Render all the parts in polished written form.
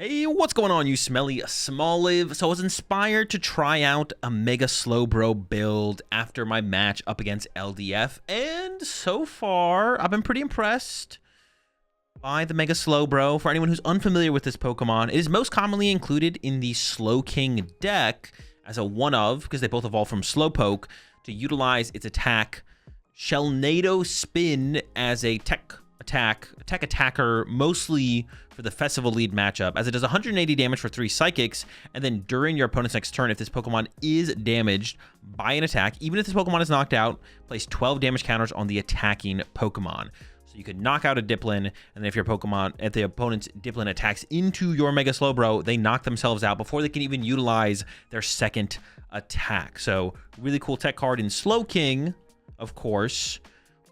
Hey, what's going on, you smelly small live? So I was inspired to try out a Mega Slowbro build after my match up against LDF, and so far I've been pretty impressed by the Mega Slowbro. For anyone who's unfamiliar with this Pokemon, it is most commonly included in the Slowking deck as a one-of, because they both evolve from Slowpoke, to utilize its attack Shelnado Spin as a tech attacker, mostly for the Festival lead matchup, as it does 180 damage for 3 Psychics, and then during your opponent's next turn, if this Pokemon is damaged by an attack, even if this Pokemon is knocked out, place 12 damage counters on the attacking Pokemon. So you could knock out a Diplin, and then if the opponent's Diplin attacks into your Mega Slowbro, they knock themselves out before they can even utilize their second attack. So really cool tech card in Slowking, of course.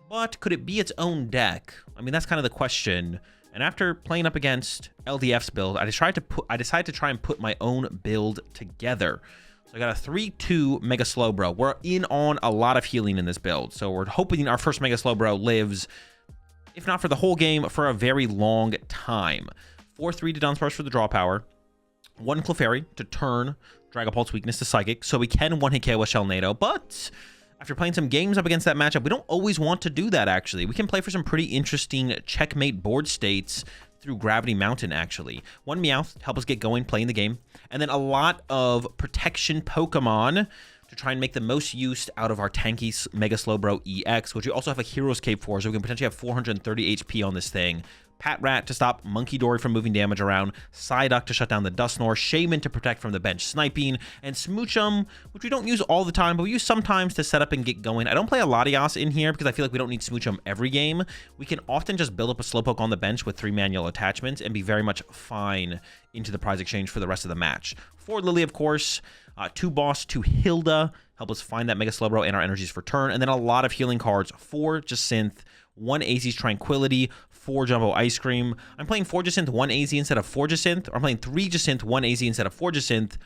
But could it be its own deck? I mean, that's kind of the question. And after playing up against LDF's build, I decided to try and put my own build together. So I got a 3-2 Mega Slowbro. We're in on a lot of healing in this build. So we're hoping our first Mega Slowbro lives, if not for the whole game, for a very long time. 4-3 to Dunsparce for the draw power. 1 Clefairy to turn Dragapult's weakness to Psychic. So we can one-hit KO with Shelnado, but after playing some games up against that matchup, we don't always want to do that, actually. We can play for some pretty interesting checkmate board states through Gravity Mountain, actually. 1 Meowth to help us get going playing the game, and then a lot of protection Pokemon to try and make the most use out of our tanky Mega Slowbro EX, which we also have a Hero's Cape for, so we can potentially have 430 HP on this thing. Patrat to stop Monkey Dory from moving damage around, Psyduck to shut down the Dusknoir, Shaman to protect from the bench sniping, and Smoochum, which we don't use all the time, but we use sometimes to set up and get going. I don't play a Latias in here because I feel like we don't need Smoochum every game. We can often just build up a Slowpoke on the bench with 3 manual attachments and be very much fine into the prize exchange for the rest of the match. 4 Lily, of course, 2 Boss, 2 Hilda, help us find that Mega Slowbro and our energies for turn, and then a lot of healing cards, 4 Jacynth, 1 AZ's Tranquility, 4 Jumbo Ice Cream. I'm playing 4 Jacynth, 1 AZ instead of 4 Jacynth, or I'm playing 3 Jacynth, 1 AZ instead of 4 Jacynth,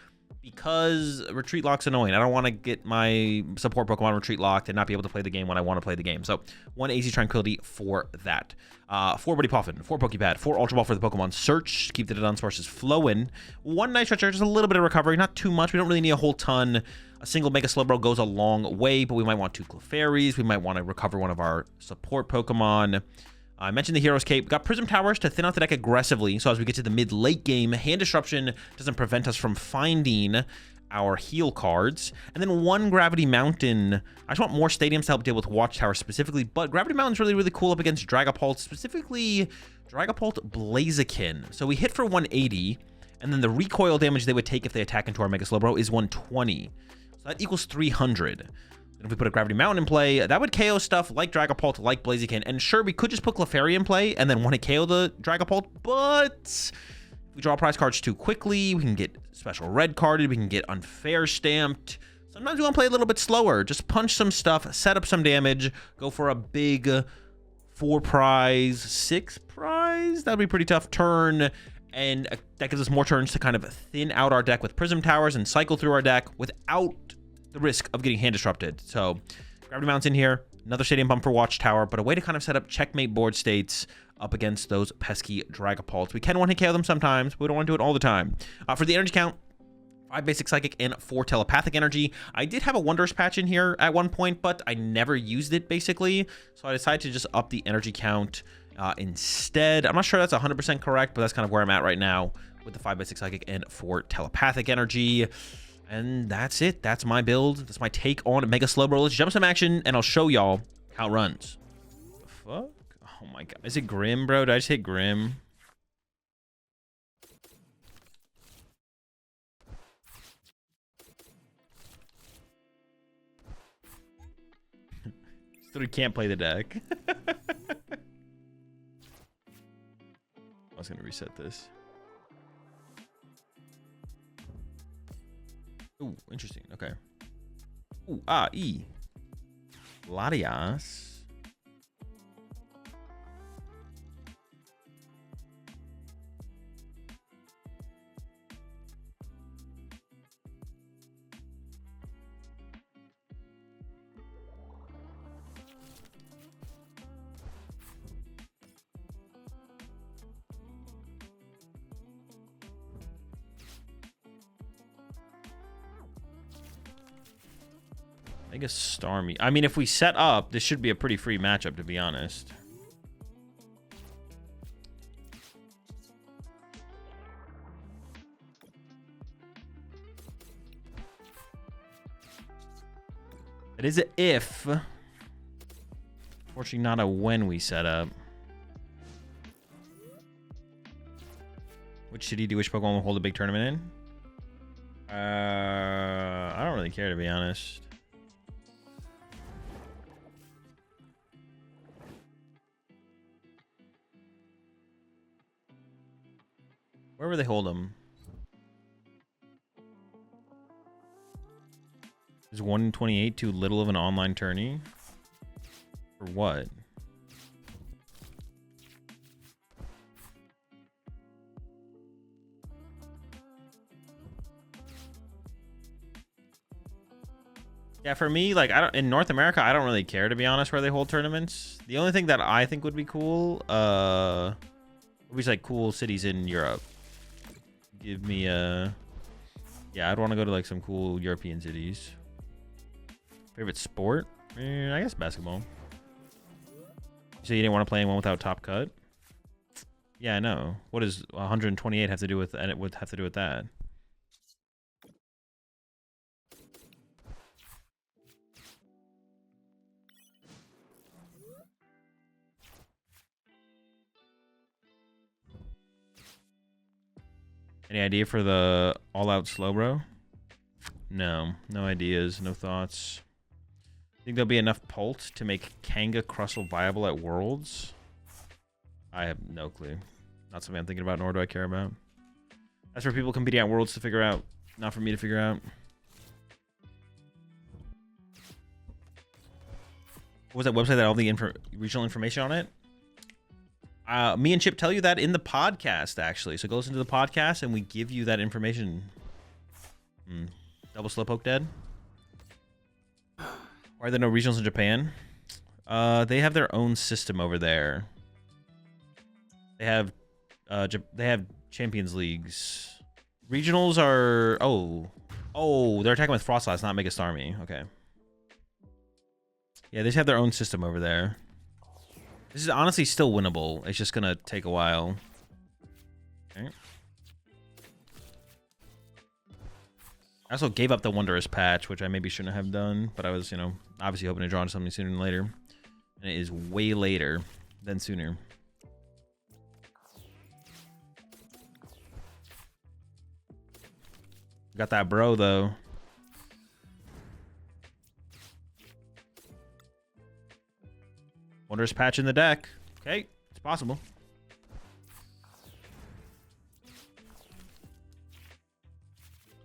because Retreat Lock's annoying. I don't want to get my support Pokemon Retreat Locked and not be able to play the game when I want to play the game. So 1 AZ Tranquility for that. 4 Buddy Puffin, 4 Pokepad, 4 Ultra Ball for the Pokemon Search. Keep the Dunsparces flowing. 1 Nitro Charge, just a little bit of recovery, not too much. We don't really need a whole ton. A single Mega Slowbro goes a long way, but we might want 2 Clefairies. We might want to recover one of our support Pokemon. I mentioned the Hero's Cape. We got Prism Towers to thin out the deck aggressively, so as we get to the mid-late game, Hand Disruption doesn't prevent us from finding our heal cards. And then 1 Gravity Mountain. I just want more stadiums to help deal with Watchtower specifically, but Gravity Mountain's really, really cool up against Dragapult, specifically Dragapult Blaziken. So we hit for 180, and then the recoil damage they would take if they attack into our Mega Slowbro is 120. So that equals 300. And if we put a Gravity Mountain in play, that would KO stuff like Dragapult, like Blaziken. And sure, we could just put Clefairy in play and then want to KO the Dragapult, but if we draw prize cards too quickly, we can get special red carded, we can get unfair stamped. Sometimes we want to play a little bit slower. Just punch some stuff, set up some damage, go for a big 4 prize, 6 prize. That'd be pretty tough turn. And that gives us more turns to kind of thin out our deck with Prism Towers and cycle through our deck without the risk of getting hand disrupted. So Gravity Mountain's in here, another stadium bump for Watchtower, but a way to kind of set up checkmate board states up against those pesky Dragapults. We can one-hit KO them sometimes, but we don't want to do it all the time. For the energy count, 5 basic psychic and 4 telepathic energy. I did have a wondrous patch in here at one point, but I never used it basically, so I decided to just up the energy count instead. I'm not sure that's 100% correct, but that's kind of where I'm at right now with the 5 basic psychic and 4 telepathic energy. And that's it. That's my build. That's my take on Mega Slowbro. Let's jump some action, and I'll show y'all how it runs. The fuck? Oh my god. Is it Grim, bro? Did I just hit Grim? So we can't play the deck. I was going to reset this. Ooh, interesting. Okay. Ooh, E. Latias. Mega Starmie. I mean, if we set up, this should be a pretty free matchup, to be honest. It is an if. Unfortunately, not a when we set up. Which city do which Pokemon will hold a big tournament in? I don't really care, to be honest. Wherever they hold them. Is 128 too little of an online tourney? For what? Yeah, for me, like, I don't, in North America, I don't really care, to be honest, where they hold tournaments. The only thing that I think would be cool, would be like cool cities in Europe. Give me a, yeah, I'd want to go to like some cool European cities. Favorite sport? I guess basketball. So you didn't want to play one without top cut? Yeah, I know. What does 128 have to do with, and it would have to do with that? Any idea for the all-out Slowbro? No. No ideas. No thoughts. Think there'll be enough Pult to make Kanga Crustle viable at Worlds? I have no clue. Not something I'm thinking about, nor do I care about. That's for people competing at Worlds to figure out. Not for me to figure out. What was that website that had all the regional information on it? Me and Chip tell you that in the podcast, actually. So go listen to the podcast, and we give you that information. Double Slowpoke dead? Why are there no regionals in Japan? They have their own system over there. They have Champions Leagues. Regionals are... Oh, they're attacking with Frostlass, not Mega Starmie. Okay. Yeah, they just have their own system over there. This is honestly still winnable. It's just gonna take a while. Okay. I also gave up the Wondrous patch, which I maybe shouldn't have done, but I was, you know, obviously hoping to draw into something sooner than later. And it is way later than sooner. Got that bro, though. Wondrous patch in the deck. Okay, it's possible.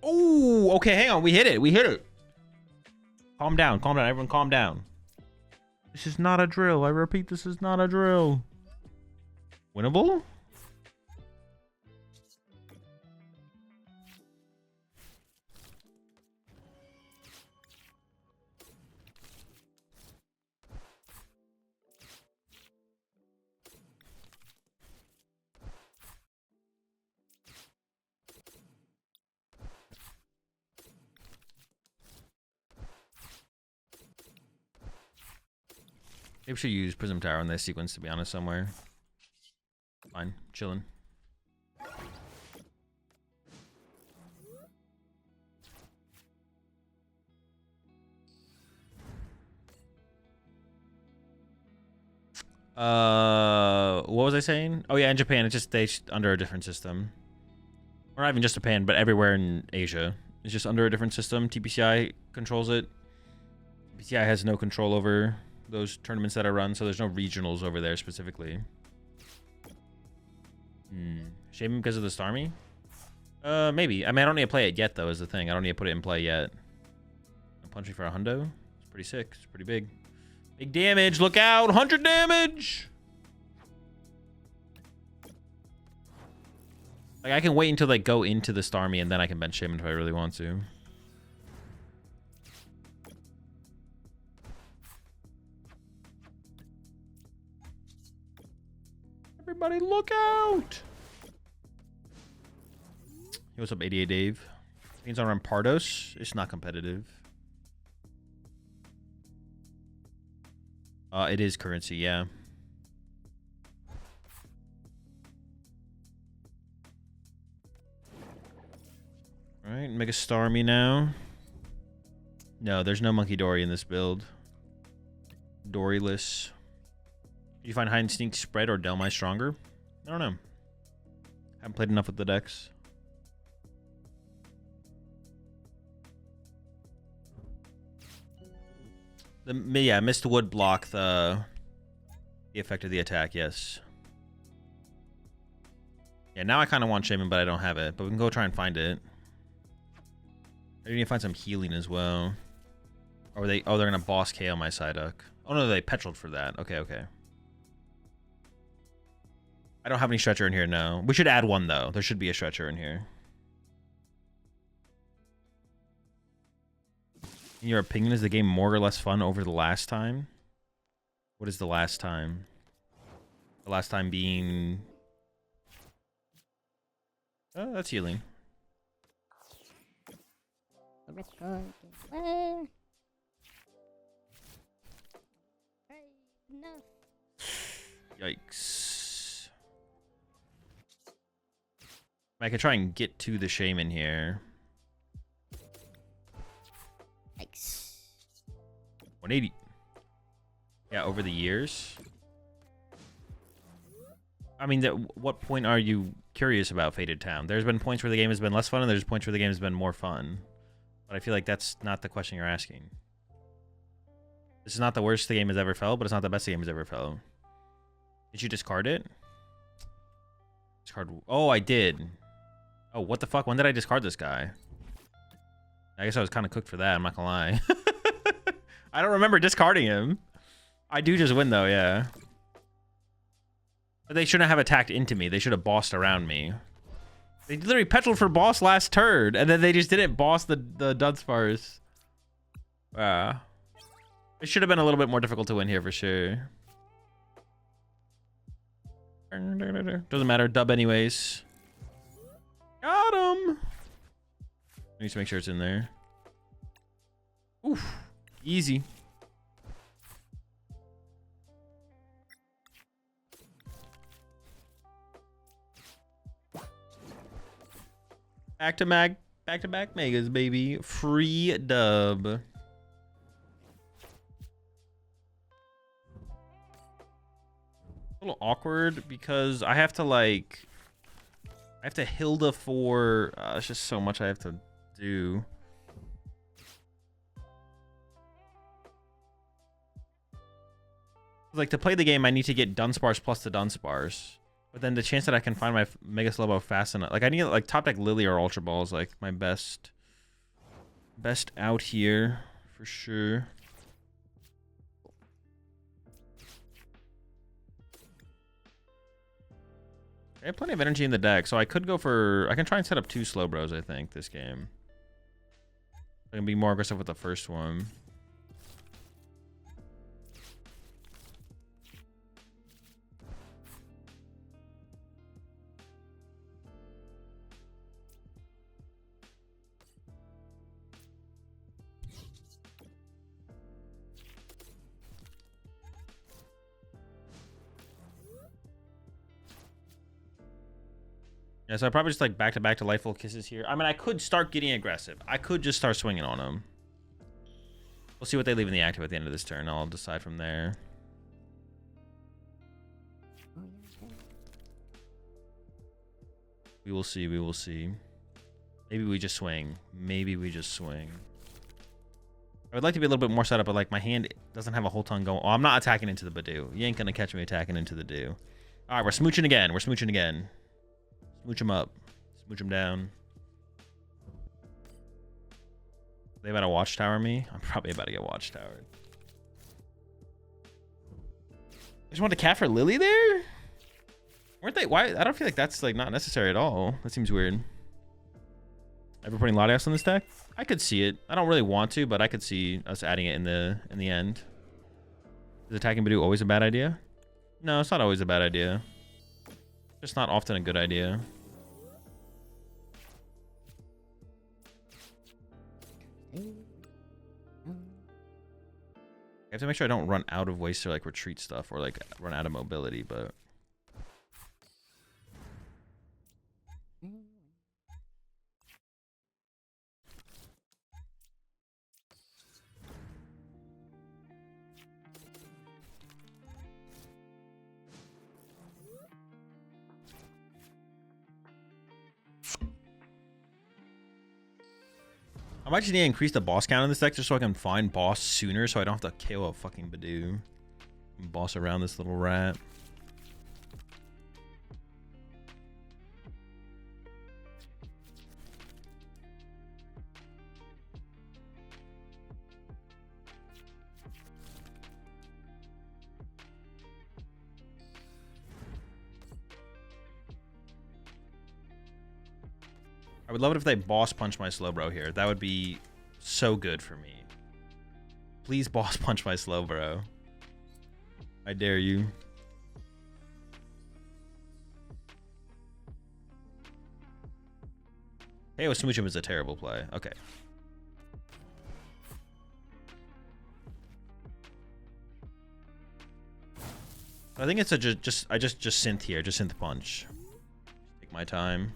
Oh, okay, hang on. We hit it. We hit it. Calm down. Calm down. Everyone calm down. This is not a drill. I repeat, this is not a drill. Winnable? Maybe we should use Prism Tower in this sequence, to be honest, somewhere. Fine, chilling. What was I saying? Oh yeah, in Japan, it's just they under a different system. Or not even just Japan, but everywhere in Asia. It's just under a different system. TPCI controls it. TPCI has no control over those tournaments that are run, so there's no regionals over there specifically. Shame because of the Starmie? Maybe. I mean, I don't need to play it yet, though, is the thing. I don't need to put it in play yet. I'm punching for a hundo. It's pretty sick. It's pretty big. Big damage. Look out. 100 damage. Like, I can wait until they go into the Starmie, and then I can bench him if I really want to. Everybody look out! Hey, what's up, 88 Dave? Means on Rampardos. It's not competitive. It is currency, yeah. Alright, Mega Star me now. No, there's no Monkey Dory in this build. Doryless. Did you find Hide and Sneak spread or Delmi stronger? I don't know. Haven't played enough with the decks. Yeah, Mist would block the effect of the attack, yes. Yeah, now I kind of want Shaman, but I don't have it. But we can go try and find it. I need to find some healing as well. Or are they? Oh, they're gonna boss KO my Psyduck. Oh no, they petroled for that. Okay, okay. I don't have any stretcher in here, no. We should add one though. There should be a stretcher in here. In your opinion, is the game more or less fun over the last time? What is the last time? The last time being... Oh, that's healing. Yikes. I could try and get to the Shaman here. Yikes. 180. Yeah, over the years. I mean, what point are you curious about Fated Town? There's been points where the game has been less fun, and there's points where the game has been more fun. But I feel like that's not the question you're asking. This is not the worst the game has ever felt, but it's not the best the game has ever felt. Did you discard it? Discard. Oh, I did. Oh, what the fuck? When did I discard this guy? I guess I was kind of cooked for that, I'm not gonna lie. I don't remember discarding him. I do just win, though, yeah. But they shouldn't have attacked into me. They should have bossed around me. They literally petroled for boss last turn, and then they just didn't boss the Dunsparce. It should have been a little bit more difficult to win here for sure. Doesn't matter. Dub anyways. Got him. I need to make sure it's in there. Oof. Easy. Back to back megas, baby. Free dub. A little awkward because I have to Hilda for it's just so much I have to do. Like, to play the game I need to get Dunsparce plus the Dunsparce. But then the chance that I can find my Mega Slowbro fast enough, like I need like top deck Lily or Ultra Balls, like my best out here for sure. I have plenty of energy in the deck, so I could go for... I can try and set up 2 Slowbros, I think, this game. I can be more aggressive with the first one. Yeah, so I probably just like back-to-back Delightful Kisses here. I mean, I could start getting aggressive. I could just start swinging on them. We'll see what they leave in the active at the end of this turn. I'll decide from there. We will see. We will see. Maybe we just swing. Maybe we just swing. I would like to be a little bit more set up, but like my hand doesn't have a whole ton going. Oh, I'm not attacking into the Badoo. You ain't gonna catch me attacking into the Do. All right, we're smooching again. We're smooching again. Smooch him up. Smooch him down. They about to watchtower me? I'm probably about to get watchtowered. I just want to cat for Lily there? Weren't they? Why? I don't feel like that's like not necessary at all. That seems weird. Ever putting Latias on this deck? I could see it. I don't really want to, but I could see us adding it in the end. Is attacking Badoo always a bad idea? No, it's not always a bad idea. Just not often a good idea. have to make sure I don't run out of ways to like retreat stuff or like run out of mobility, but I might just need to increase the boss count in this deck just so I can find boss sooner so I don't have to KO a fucking Badoo. Boss around this little rat. I would love it if they boss punch my Slowbro here. That would be so good for me. Please boss punch my Slowbro. I dare you. Hey, Smooch him is a terrible play. Okay. I think it's a just synth here, just synth punch. Take my time.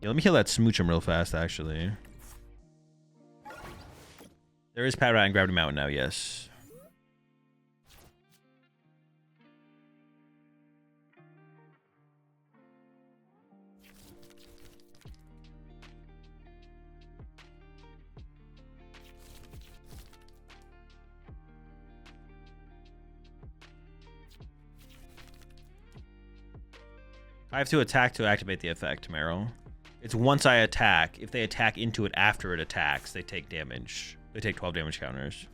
Yeah, let me heal that Smooch him real fast, actually. There is Pat Rat and Gravity Mountain now, yes. I have to attack to activate the effect, Meryl. It's once I attack. If they attack into it after it attacks, they take damage. They take 12 damage counters.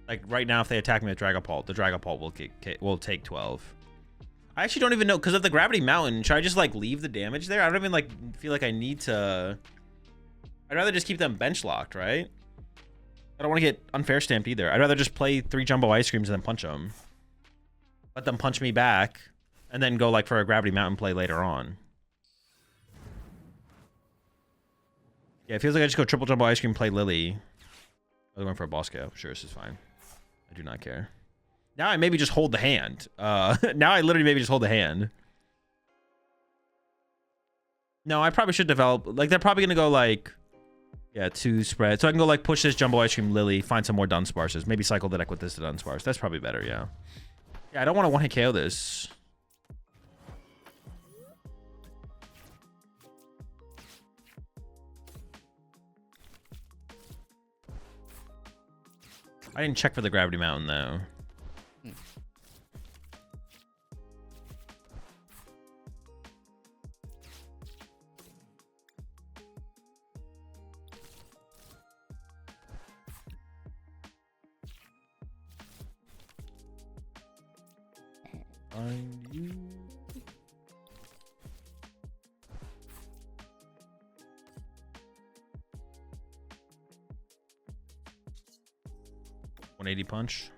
Like right now, if they attack me with Dragapult, the Dragapult will take 12. I actually don't even know because of the Gravity Mountain. Should I just like leave the damage there? I don't even like feel like I need to. I'd rather just keep them bench locked, right? I don't want to get unfair stamped either. I'd rather just play 3 Jumbo Ice Creams and then punch them. Let them punch me back, and then go like for a Gravity Mountain play later on. Yeah, it feels like I just go triple Jumbo Ice Cream, play Lily. I'm going for a boss KO. Sure, this is fine. I do not care. Now I maybe just hold the hand. Now I literally maybe just hold the hand. No, I probably should develop... Like, they're probably going to go, like... Yeah, 2 spread. So I can go, like, push this Jumbo Ice Cream Lily, find some more Dunsparces. Maybe cycle the deck with this to Dunsparce. That's probably better, yeah. Yeah, I don't want to one-hit KO this. I didn't check for the Gravity Mountain, though. Find you. .180 punch.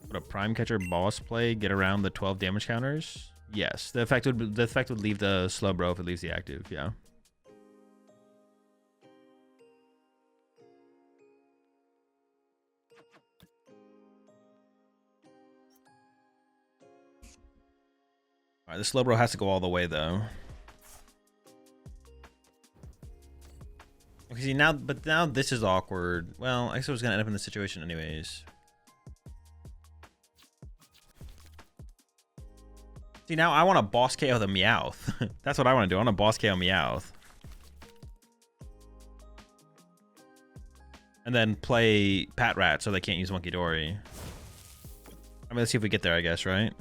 Would a Prime Catcher boss play get around the 12 damage counters? Yes, the effect would leave the Slowbro if it leaves the active. Yeah. All right, the Slowbro has to go all the way though. Okay, see now, but now this is awkward. Well, I guess I was gonna end up in this situation anyways. See, now I want to boss KO the Meowth. That's what I want to do. I want to boss KO Meowth. And then play Pat Rat so they can't use Monkey Dory. I mean, let's see if we get there, I guess, right?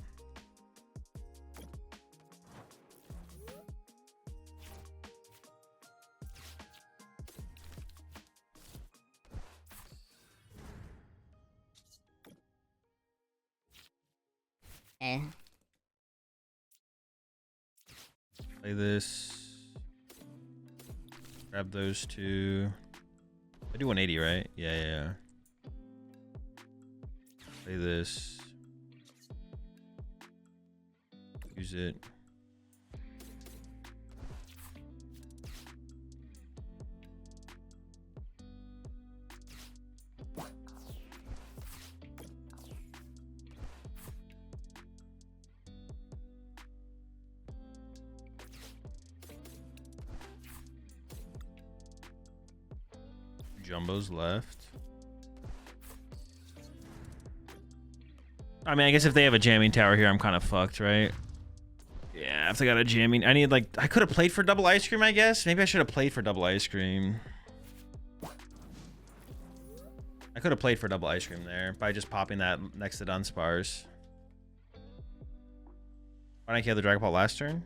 Play this. Grab those 2. I do 180, right? Yeah. Play this. Use it. Jumbos left. I mean, I guess if they have a jamming tower here, I'm kind of fucked, right? Yeah, if they got a jamming, I need like, I could have played for double ice cream, I guess. Maybe I should have played for double ice cream. I could have played for double ice cream there by just popping that next to Dunsparce. Why didn't I kill the Dragon Ball last turn?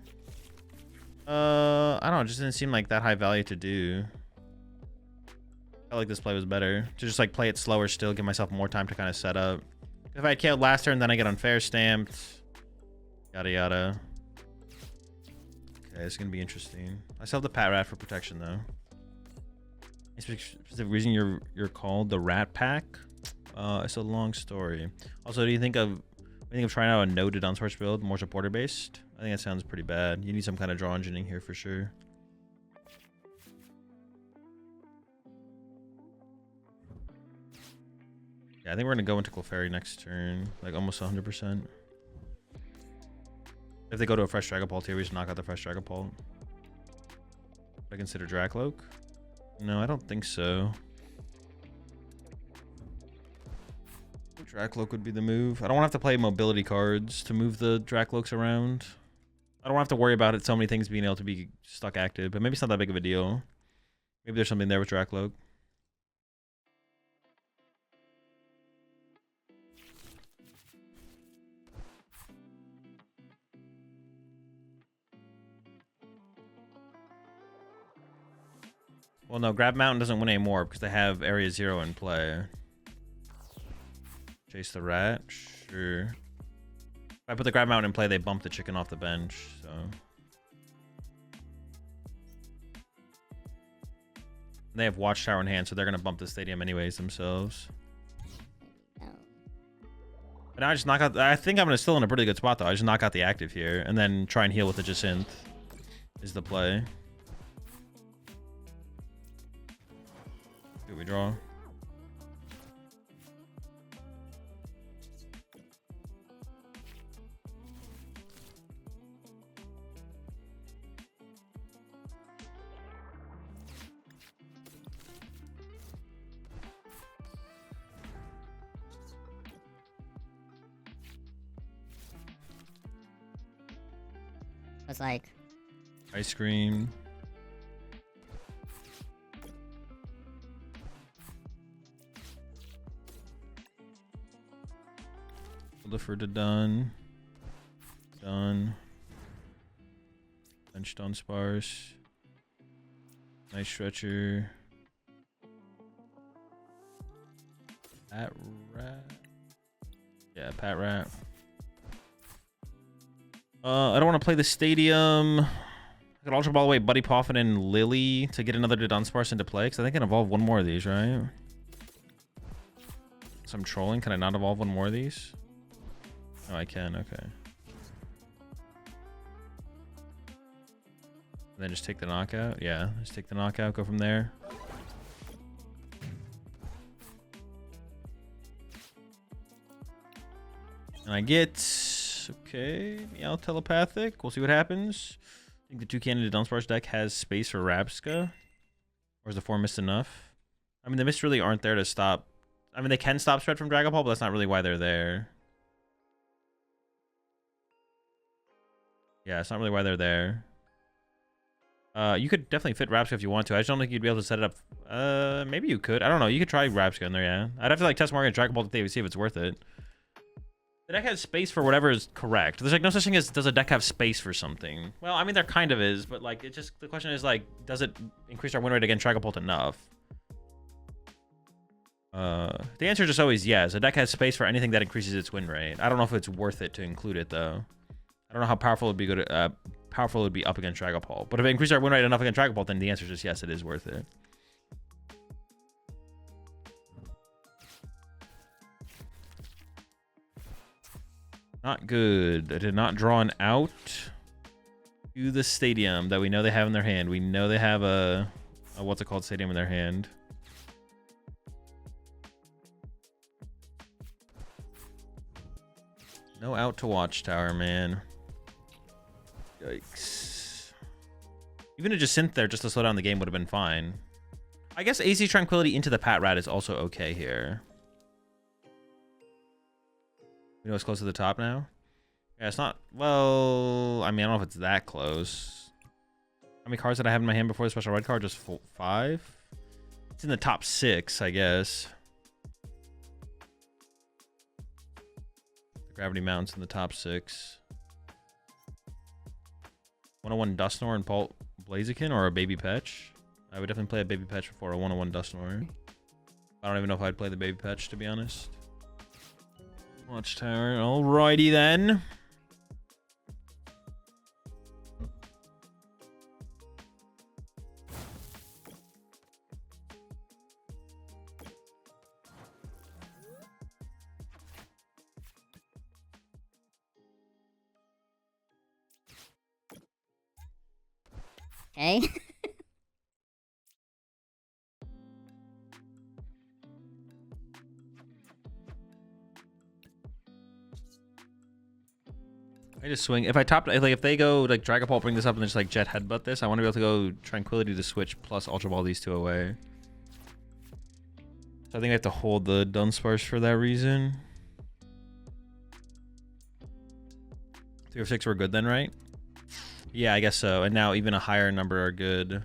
I don't know, it just didn't seem like that high value to do. I felt like this play was better. To just like play it slower still, give myself more time to kind of set up. If I killed last turn, then I get unfair stamped. Yada yada. Okay, it's gonna be interesting. I still have the Pat Rat for protection though. Any specific reason you're called the Rat Pack? It's a long story. Also, do you think of trying out a noted Dunsparce build, more supporter based? I think that sounds pretty bad. You need some kind of draw engineering here for sure. Yeah, I think we're gonna go into Clefairy next turn, like almost 100%. If they go to a fresh Dragapult here, we just knock out the fresh Dragapult. I consider Dracloak? No, I don't think so. Dracloak would be the move. I don't want to have to play mobility cards to move the Dracloaks around. I don't have to worry about it. So many things being able to be stuck active, but maybe it's not that big of a deal. Maybe there's something there with Dracloak. Well, no, Grab Mountain doesn't win anymore because they have Area 0 in play. Chase the rat? Sure. If I put the Grab Mountain in play, they bump the chicken off the bench, so. They have Watchtower in hand, so they're going to bump the stadium anyways themselves. But now I just knock out... I think I'm still in a pretty good spot, though. I just knock out the active here, and then try and heal with the Jacynth is the play. We draw. Was like Ice cream. Lifer to done. Done. Bench Dunsparce. Nice stretcher. Pat Rat. Yeah, Pat Rat. I don't want to play the stadium. I could Ultra Ball away Buddy Poffin and Lily to get another Dunsparce into play, because I think I can evolve one more of these, right? So I'm trolling. Can I not evolve one more of these? Oh, I can. Okay. And then just take the knockout. Yeah, just take the knockout. Go from there. And I get... Okay, Meow Telepathic. We'll see what happens. I think the two-candidate Dunsparce deck has space for Rabska. Or is the 4 mist enough? I mean, the mist really aren't there to stop... I mean, they can stop spread from Dragon Ball, but that's not really why they're there. Yeah, it's not really why they're there. You could definitely fit Rabska if you want to. I just don't think you'd be able to set it up. Maybe you could. I don't know. You could try Rabska in there, yeah. I'd have to like test Morgan and Dragon Ball to see if it's worth it. The deck has space for whatever is correct. There's like no such thing as does a deck have space for something. Well, I mean there kind of is, but like it just the question is like does it increase our win rate against Dragon Ball enough? The answer is just always yes. A deck has space for anything that increases its win rate. I don't know if it's worth it to include it though. I don't know how powerful it would be powerful it would be up against Dragon Ball. But if it increases our win rate enough against Dragon Ball, then the answer is just yes, it is worth it. Not good. I did not draw an out to the stadium that we know they have in their hand. We know they have a what's it called stadium in their hand. No out to Watchtower, man. Yikes. Even a Jacynth there just to slow down the game would have been fine. I guess AC Tranquility into the Pat Rat is also okay here. You know it's close to the top now? Yeah, it's not... Well, I mean, I don't know if it's that close. How many cards did I have in my hand before the special red card? Just 5? It's in the top 6, I guess. The Gravity Mountain's in the top 6. 101 Dusknoir and Paul Blaziken or a Baby Petch? I would definitely play a Baby Petch before a 101 Dusknoir. I don't even know if I'd play the Baby Petch, to be honest. Watchtower. Alrighty then. Okay. I just swing. If I top, like if they go like Dragapult, bring this up and then just like Jet Headbutt this, I want to be able to go Tranquility to switch plus Ultra Ball these two away. So I think I have to hold the Dunsparce for that reason. 3 or 6 were good then, right? Yeah, I guess so. And now even a higher number are good.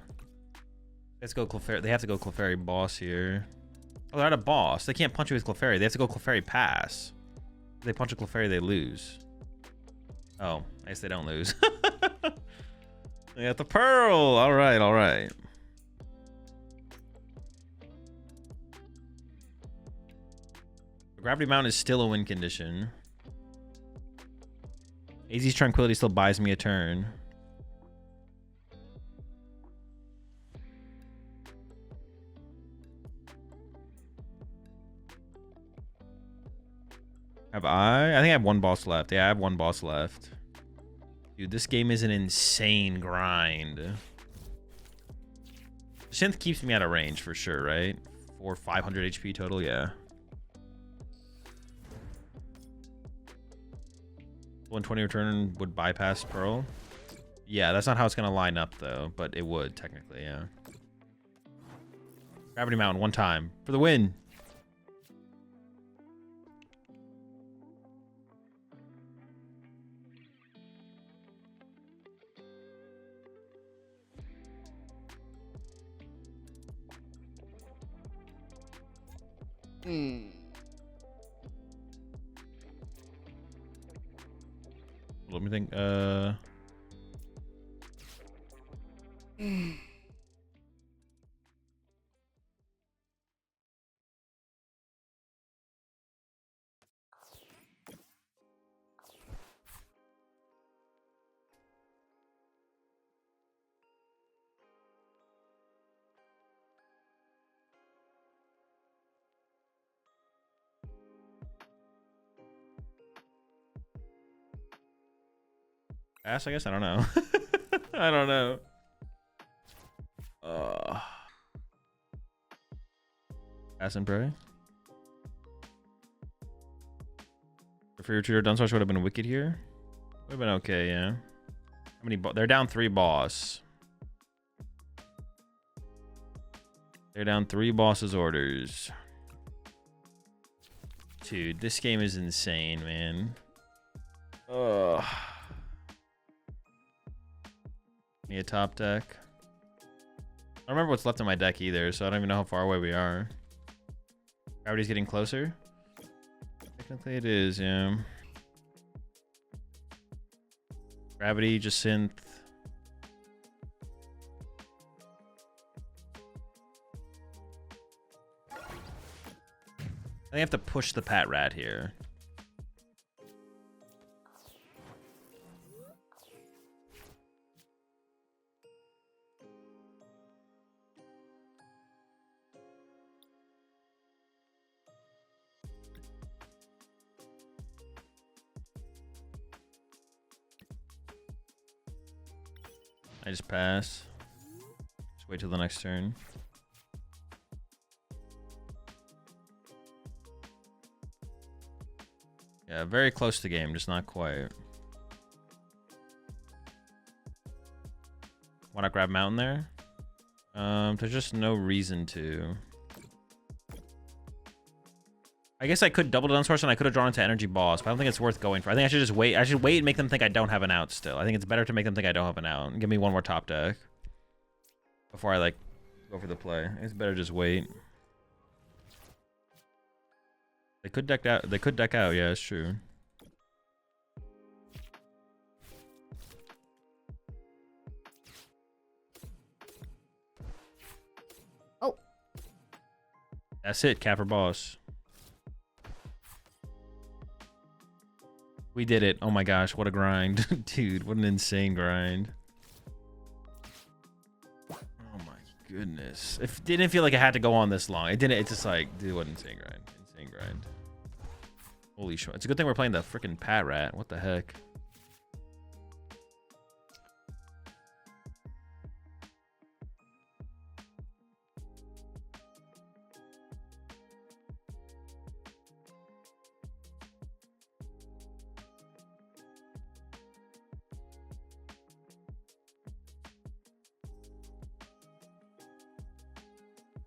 Let's go Clefairy. They have to go Clefairy Boss here. Oh, they're not a boss. They can't punch you with Clefairy. They have to go Clefairy Pass. If they punch a Clefairy, they lose. Oh, I guess they don't lose. They got the Pearl. All right, all right. Gravity Mountain is still a win condition. AZ's Tranquility still buys me a turn. Have I? I think I have 1 boss left. Yeah, I have 1 boss left. Dude, this game is an insane grind. Synth keeps me out of range for sure, right? For 500 HP total, yeah. 120 return would bypass Pearl. Yeah, that's not how it's going to line up, though. But it would, technically, yeah. Gravity Mountain, 1 time. For the win. Let me think. Pass, I guess? I don't know. I don't know. Pass and pray. If your tutor Dunsparce would have been wicked here. Would have been okay, yeah. How many? They're down 3 boss. They're down 3 bosses' orders. Dude, this game is insane, man. Ugh. Me a top deck. I don't remember what's left in my deck either, so I don't even know how far away we are. Gravity's getting closer. Technically it is, yeah. Gravity, just synth. I have to push the Pat Rat here. I just pass. Just wait till the next turn. Yeah, very close to game, just not quite. Want to grab Mountain there? There's just no reason to. I guess I could double down source and I could have drawn into energy boss, but I don't think it's worth going for. I think I should just wait. I should wait and make them think I don't have an out still. I think it's better to make them think I don't have an out. Give me one more top deck before I like go for the play. It's better just wait. They could deck out. They could deck out. Yeah, it's true. Oh. That's it. Capper boss. We did it. Oh my gosh, what a grind. Dude, what an insane grind. Oh my goodness. It didn't feel like it had to go on this long. It didn't. It's just like, dude, what an insane grind. Insane grind. Holy shit. It's a good thing we're playing the freaking Pat Rat. What the heck?